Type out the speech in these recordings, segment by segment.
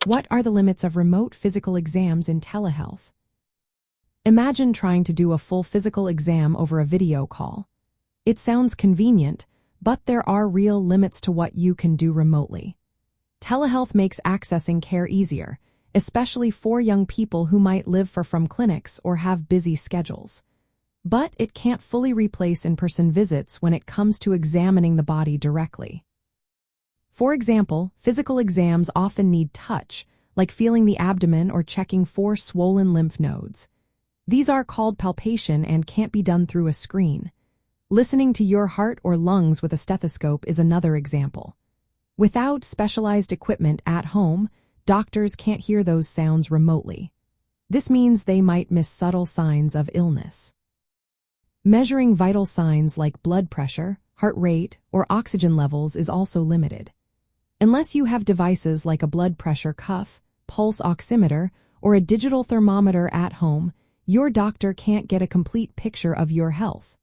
What are the limits of remote physical exams in telehealth? Imagine trying to do a full physical exam over a video call. It sounds convenient, but there are real limits to what you can do remotely. Telehealth makes accessing care easier, especially for young people who might live far from clinics or have busy schedules. But it can't fully replace in-person visits when it comes to examining the body directly. For example, physical exams often need touch, like feeling the abdomen or checking for swollen lymph nodes. These are called palpation and can't be done through a screen. Listening to your heart or lungs with a stethoscope is another example. Without specialized equipment at home, doctors can't hear those sounds remotely. This means they might miss subtle signs of illness. Measuring vital signs like blood pressure, heart rate, or oxygen levels is also limited. Unless you have devices like a blood pressure cuff, pulse oximeter, or a digital thermometer at home, your doctor can't get a complete picture of your health.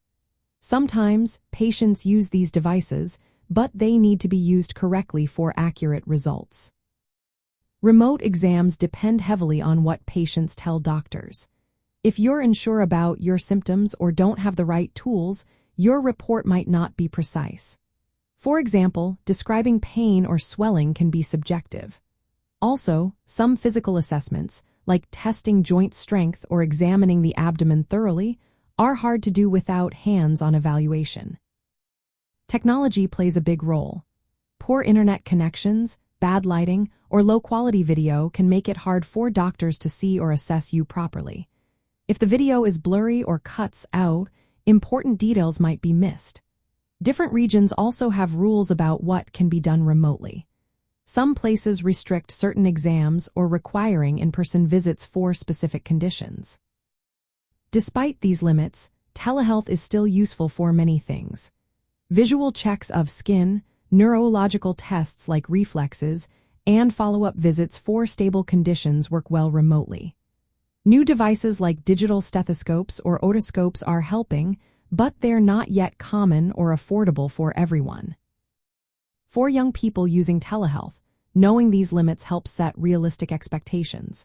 Sometimes, patients use these devices, but they need to be used correctly for accurate results. Remote exams depend heavily on what patients tell doctors. If you're unsure about your symptoms or don't have the right tools, your report might not be precise. For example, describing pain or swelling can be subjective. Also, some physical assessments, like testing joint strength or examining the abdomen thoroughly, are hard to do without hands-on evaluation. Technology plays a big role. Poor internet connections, bad lighting, or low-quality video can make it hard for doctors to see or assess you properly. If the video is blurry or cuts out, important details might be missed. Different regions also have rules about what can be done remotely. Some places restrict certain exams or requiring in-person visits for specific conditions. Despite these limits, telehealth is still useful for many things. Visual checks of skin, neurological tests like reflexes, and follow-up visits for stable conditions work well remotely. New devices like digital stethoscopes or otoscopes are helping, but they're not yet common or affordable for everyone. For young people using telehealth, knowing these limits helps set realistic expectations.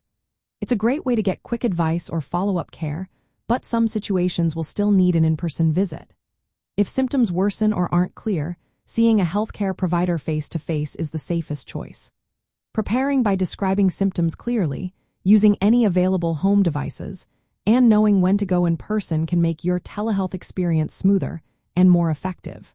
It's a great way to get quick advice or follow-up care, but some situations will still need an in-person visit. If symptoms worsen or aren't clear, seeing a healthcare provider face-to-face is the safest choice. Preparing by describing symptoms clearly, using any available home devices, and knowing when to go in person can make your telehealth experience smoother and more effective.